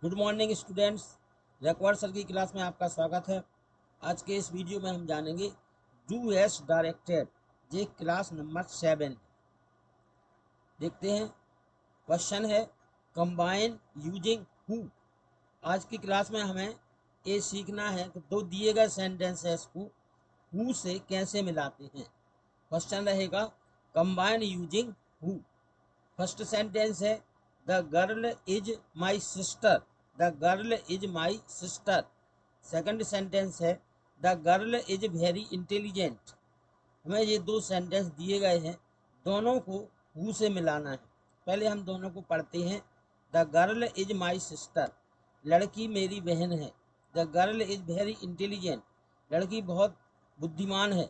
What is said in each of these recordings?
Good morning students. Rakwar sir की class में आपका स्वागत है। आज के इस वीडियो में हम जानेंगे डू एस डायरेक्टेड। ये क्लास नंबर 7 देखते हैं। क्वेश्चन है कंबाइन यूजिंग हु। आज की क्लास में हमें ये सीखना है कि दो दिए गए सेंटेंसेस को हु से कैसे मिलाते हैं। क्वेश्चन रहेगा combine using who. First sentence है the girl is my sister. The girl is my sister. Second sentence है the girl is very intelligent. हमें ये दो सेंटेंस दिए गए हैं, दोनों को हु से मिलाना है। पहले हम दोनों को पढ़ते हैं। The girl is my sister, लड़की मेरी बहन है। The girl is very intelligent, लड़की बहुत बुद्धिमान है।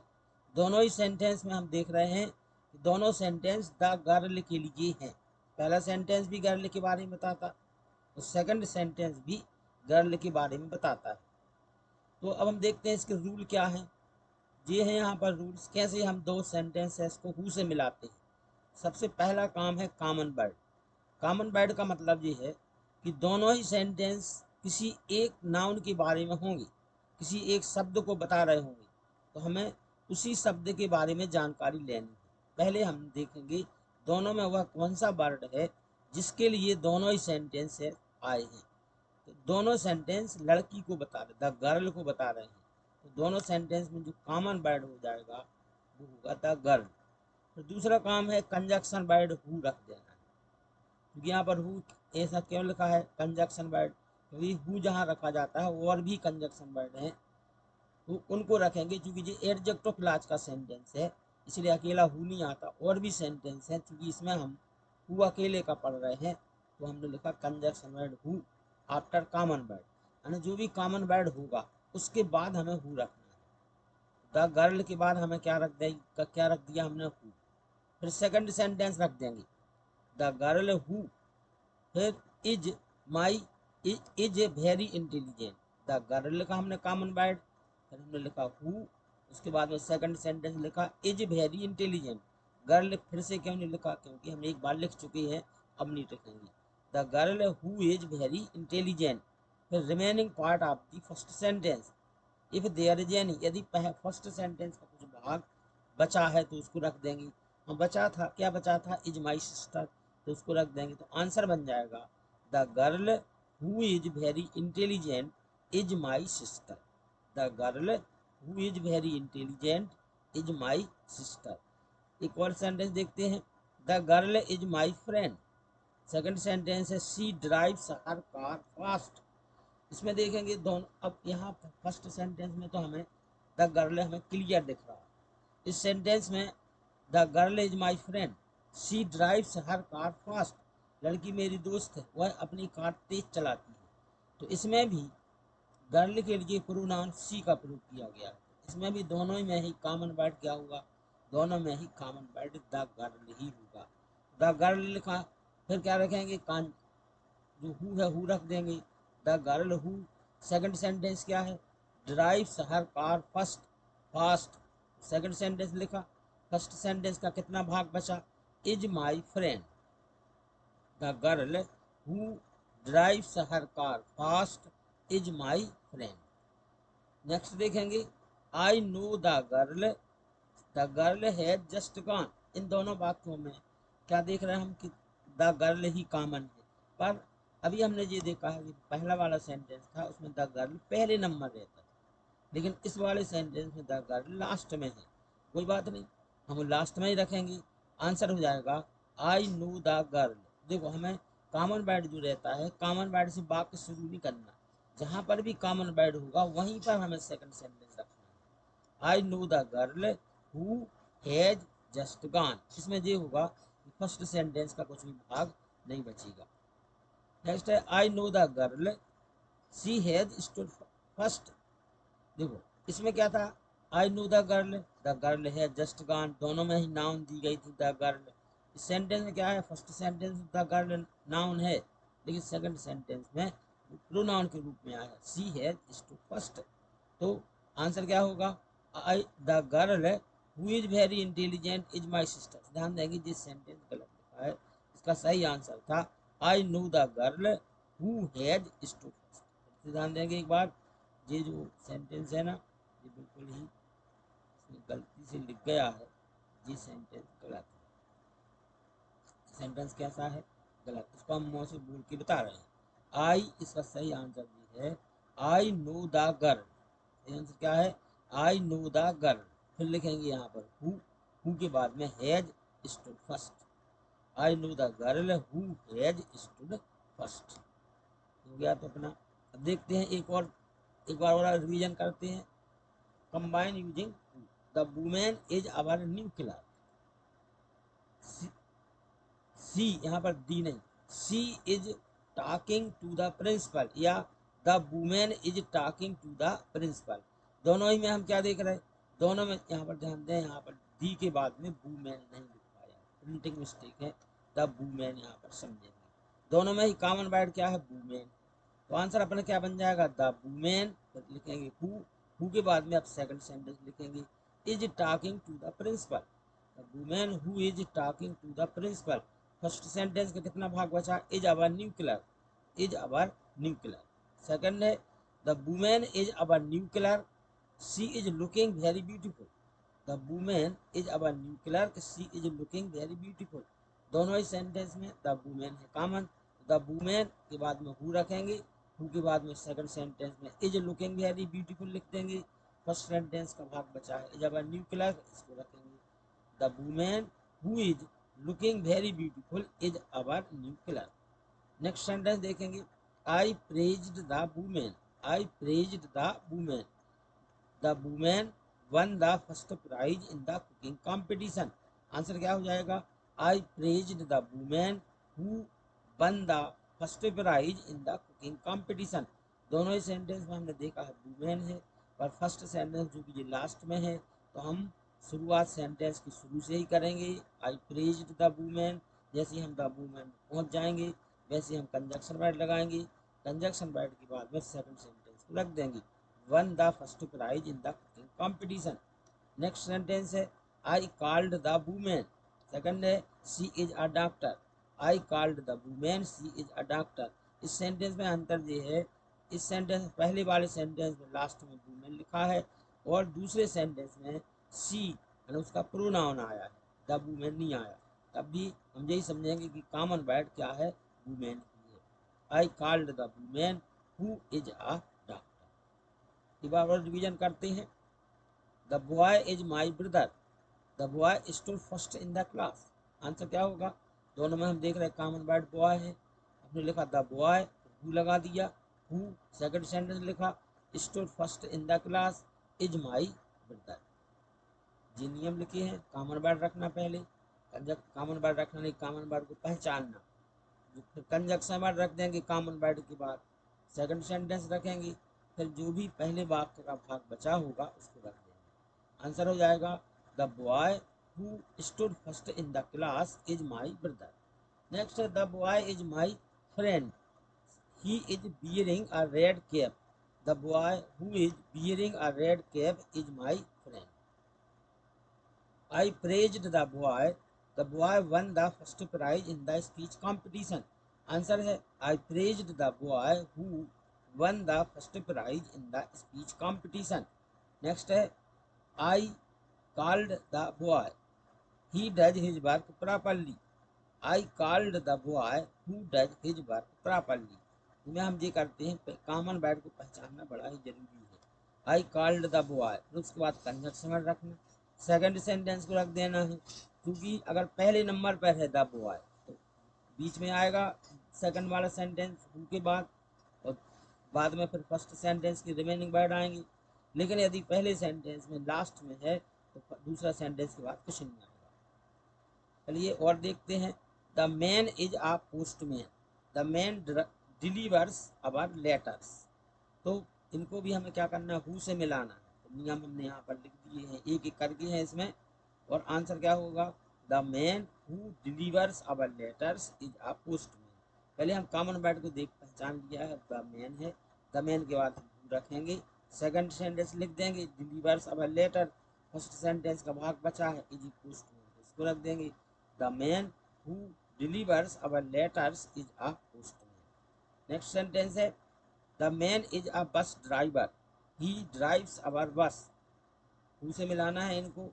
दोनों ही सेंटेंस में हम देख रहे हैं कि दोनों सेंटेंस द गर्ल के लिए हैं। पहला सेंटेंस भी गर्ल के बारे में बताता और सेकंड सेंटेंस भी गर्ल के बारे में बताता है। तो अब हम देखते हैं इसके रूल क्या हैं। ये हैं यहाँ पर रूल्स, कैसे हम दो सेंटेंसेस को हु से मिलाते हैं। सबसे पहला काम है कॉमन वर्ड। कॉमन वर्ड का मतलब ये है कि दोनों ही सेंटेंस किसी एक नाउन के बारे में होंगे, किसी एक शब्द को बता रहे होंगे, तो हमें उसी शब्द के बारे में जानकारी लेनी है। पहले हम देखेंगे दोनों में वह कौन सा वर्ड है जिसके लिए दोनों ही सेंटेंस आए हैं। तो दोनों सेंटेंस लड़की को बता रहे, द गर्ल को बता रहे हैं। तो दोनों सेंटेंस में जो कॉमन वर्ड हो जाएगा वो होगा द गर्ल। तो दूसरा काम है कंजक्शन वर्ड हु रख देना है। क्योंकि यहाँ पर हु ऐसा क्यों लिखा है कंजक्शन वर्ड, क्योंकि हु जहाँ रखा जाता है और भी कंजक्शन वर्ड हैं तो उनको रखेंगे। क्योंकि ये एडजेक्टिव क्लास का सेंटेंस है इसलिए अकेला हु नहीं आता, और भी सेंटेंस है। क्योंकि इसमें हम हु अकेले का पढ़ रहे हैं तो हमने लिखा conjunction word who after common word, यानी जो भी कॉमन वर्ड होगा उसके बाद हमें हु रखना है। द गर्ल के बाद हमें क्या रख दिया हमने हु। फिर सेकंड सेंटेंस रख देंगे द गर्ल हु, फिर is my is a very intelligent. The girl का हमने कॉमन वर्ड, फिर हमने लिखा हु, उसके बाद में सेकंड सेंटेंस लिखा इज वेरी इंटेलिजेंट। गर्ल फिर से क्यों नहीं लिखा, क्योंकि हम एक बार लिख चुके हैं, अब नहीं लिखेंगे। The girl who is very intelligent. फिर remaining part of the first sentence if there is any, यदि फर्स्ट सेंटेंस का कुछ भाग बचा है तो उसको रख देंगे। हाँ, बचा था, क्या बचा था, इज माई सिस्टर, तो उसको रख देंगे। तो आंसर बन जाएगा the girl who is very intelligent is my sister. The girl who is very intelligent is my sister. एक और सेंटेंस देखते हैं the girl is my friend. Second sentence है she drives her car fast. इसमें देखेंगे दोनों, अब यहाँ फर्स्ट सेंटेंस में तो हमें द गर्ल हमें क्लियर दिख रहा है। इस सेंटेंस में the girl is my friend, she drives her car fast, लड़की मेरी दोस्त है, वह अपनी कार तेज चलाती है। तो इसमें भी गर्ल के लिए प्रोनाउन शी का प्रयोग किया गया है। इसमें भी दोनों में ही कॉमन वर्ड क्या होगा, दोनों में ही कॉमन वर्ड द गर्ल ही होगा। द गर्ल लिखा, फिर क्या रखेंगे, कान जो हु है हु रख देंगे। The girl who, second sentence क्या है, drives her car first fast. Second sentence लिखा, फर्स्ट सेंटेंस का कितना भाग बचा, is my friend. The girl who drives her car fast is my friend. Next देखेंगे I know the girl has just gone. इन दोनों वाक्यों में क्या देख रहे हैं हम कि द गर्ल ही कॉमन है, पर अभी हमने ये देखा है कि पहला वाला सेंटेंस था उसमें द गर्ल पहले नंबर रहता था, लेकिन इस वाले सेंटेंस में द गर्ल लास्ट में है। कोई बात नहीं, हम लास्ट में ही रखेंगे। आंसर हो जाएगा आई नो द गर्ल। देखो हमें कॉमन वर्ड जो रहता है, कॉमन वर्ड से वाक्य शुरू नहीं करना, जहाँ पर भी कॉमन वर्ड होगा वहीं पर हमें सेकंड सेंटेंस रखना है। I know the girl who has just gone, इसमें ये होगा कि फर्स्ट सेंटेंस का कुछ भी भाग नहीं बचेगा। नेक्स्ट है I know the girl she has stood first. देखो इसमें क्या था, आई नो द गर्ल है जस्ट गॉन, दोनों में ही नाउन दी गई थी द गर्ल। इस सेंटेंस में क्या है, फर्स्ट सेंटेंस में द गर्ल नाउन है, लेकिन सेकंड सेंटेंस में प्रोनाउन के रूप में आया है, शी हैज स्टूड फर्स्ट। तो आंसर क्या होगा, I the girl who is very intelligent is my sister. ध्यान देंगे जिस सेंटेंस गलत लिखा है इसका सही आंसर था आई know the girl who has stood first. ध्यान देंगे एक बार, ये जो सेंटेंस है ना, ये बिल्कुल ही इसमें गलती से लिख गया है, ये सेंटेंस गलत है। सेंटेंस कैसा है? गलत। इसको हम मुंह से बोल के बता रहे हैं। आई, इसका सही आंसर ये है आई नो द गर्ल। सही आंसर क्या है? I know the girl. फिर लिखेंगे यहाँ पर हु के बाद में has stood first. I know the girl who has stood first. हो गया तो अपना। अब देखते हैं एक बार और रिवीजन करते हैं। Combine using the woman is our new clerk. She, यहाँ पर दी नहीं, she is talking to the principal, या the woman is talking to the principal. दोनों ही में हम क्या देख रहे हैं? दोनों में यहाँ पर ध्यान दें, यहाँ पर दी के बाद में वुमेन नहीं लिख पाया, प्रिंटिंग मिस्टेक है, द वुमेन यहाँ पर समझेंगे। दोनों में ही कॉमन वर्ड क्या है? वुमेन। तो आंसर अपने क्या बन जाएगा? द वुमेन, लिखेंगे हु के बाद में अब सेकंड सेंटेंस लिखेंगे, is talking to the principal. The woman who is talking to the principal. First sentence का कितना भाग बचा? Is our new clerk, is our new clerk. Second है the woman is our new clerk, she is looking very beautiful. The woman is our new clerk, she is looking very beautiful. दोनों ही sentence में the woman है common. The woman के बाद में who रखेंगे, who के बाद में सेकंड सेंटेंस में इज लुकिंग वेरी ब्यूटीफुल लिख देंगे। फर्स्ट सेंटेंस का भाग बचा है इज अवर न्यू क्लर्क, इसको रखेंगे the woman who is looking very beautiful is our new clerk. Next sentence देखेंगे, I praised the woman, I praised the woman, the woman won the first prize in the cooking competition. Answer क्या हो जाएगा? I praised the woman who won the first prize in the cooking competition. दोनों ही sentence में हमने देखा है women है, पर फर्स्ट सेंटेंस जो कि लास्ट में है, तो हम शुरुआत सेंटेंस की शुरू से ही करेंगे। आई प्रेज्ड द वुमेन, जैसे ही हम द वुमेन पहुंच जाएंगे वैसे हम कंजक्शन वर्ड लगाएंगे। कंजक्शन वर्ड के बाद में सेकंड सेंटेंस को रख देंगे, won the first prize in the cooking competition. Next sentence है I called the woman. Second है she is a doctor, I called the woman she is a doctor. इस sentence में अंतर ये है, इस सेंटेंस पहले वाले सेंटेंस में लास्ट में वुमेन लिखा है, और दूसरे सेंटेंस में शी यानी उसका प्रोनाउन आया है, द वुमेन नहीं आया। तब भी हम यही समझेंगे कि कॉमन वर्ड क्या है? वुमेन ही है। I called the woman who is a doctor. एक बार और रिवीजन करते हैं। The boy is my brother, the boy stood first in the class. Answer क्या होगा? दोनों में हम देख रहे हैं कॉमन वर्ड बॉय है, हमने लिखा द बॉय, हु लगा दिया, हु सेकंड सेंटेंस लिखा, stood first in the class is my brother. जी नियम लिखे हैं, कॉमन वर्ड रखना पहले, कॉमन वर्ड रखना नहीं, कॉमन वर्ड को पहचानना। फिर कंजक्शन वर्ड रख देंगे कॉमन वर्ड के बाद, सेकंड सेंटेंस रखेंगे, फिर जो भी पहले वाक्य का भाग बचा होगा उसको रख देंगे। आंसर हो जाएगा the boy who stood first in the class is my brother. Next है the boy is my friend, he is bearing a red cap. The boy who is bearing a red cap is my friend. I praised the boy. The boy won the first prize in the speech competition. Answer है I praised the boy who won the first prize in the speech competition. Next है I called the boy. He does his work properly. I called the boy who does his work properly. इनमें हम ये करते हैं, common word को पहचानना बड़ा ही जरूरी है। आई कॉल्ड द बॉय, फिर उसके बाद कंजक्शन वर्ड रखना, सेकंड सेंटेंस को रख देना है, क्योंकि अगर पहले नंबर पर है द बॉय तो बीच में आएगा सेकंड वाला सेंटेंस हु के बाद, और बाद में फिर फर्स्ट सेंटेंस की रिमेनिंग वर्ड आएंगी। लेकिन यदि पहले सेंटेंस में लास्ट में है तो दूसरा सेंटेंस के बाद कुछ नहीं आएगा। चलिए और देखते हैं। The man is a postman, the man delivers our letters. तो इनको भी हमें क्या करना है? हु से मिलाना है। तो नियम हमने यहाँ पर लिख दिए हैं, एक एक करके हैं इसमें, और आंसर क्या होगा? The man who delivers our letters is a postman. पहले हम कॉमन वर्ड को देख पहचान लिया है, द मैन है, द मैन के बाद हम हु रखेंगे, सेकंड सेंटेंस लिख देंगे delivers our letter, first sentence का भाग बचा है इज पोस्टमैन, इसको रख देंगे the man who delivers our letters is a postman. Next sentence है the man is a bus driver, he drives अवर बस। हु से मिलाना है इनको,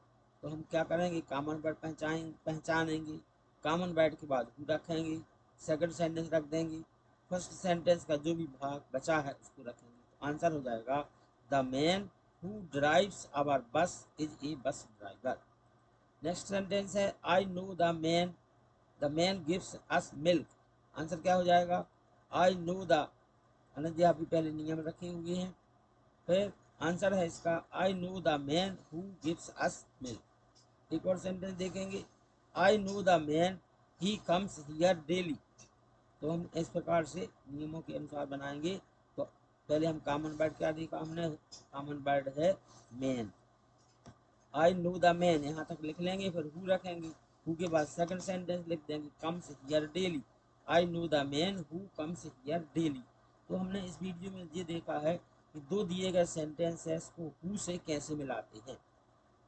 तो हम क्या करेंगे, कॉमन वर्ड पहचानेंगे, कॉमन वर्ड के बाद हु रखेंगे, सेकंड सेंटेंस रख देंगे, फर्स्ट सेंटेंस का जो भी भाग बचा है उसको रखेंगे। तो आंसर हो जाएगा the man who drives our bus is a bus driver. Next sentence है I know the man gives us milk. Answer क्या हो जाएगा, आई नो द, अनंत जी आप भी पहले नियम रखे हुए हैं। फिर आंसर है इसका आई know the man who gives us milk. एक और सेंटेंस देखेंगे, I know the man he comes here daily. तो हम इस प्रकार से नियमों के अनुसार बनाएंगे। तो पहले हम कॉमन वर्ड क्या देखा हमने, कॉमन वर्ड है man. I know the man यहाँ तक लिख लेंगे, फिर हु रखेंगे, हु के बाद सेकंड सेंटेंस लिख देंगे comes here daily, I know the man who comes here daily. तो हमने इस वीडियो में ये देखा है कि दो दिए गए सेंटेंसेस को हु से कैसे मिलाते हैं।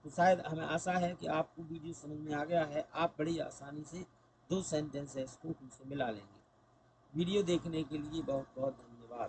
तो शायद हमें आशा है कि आपको वीडियो समझ में आ गया है, आप बड़ी आसानी से दो सेंटेंसेस को हु से मिला लेंगे। वीडियो देखने के लिए बहुत बहुत धन्यवाद।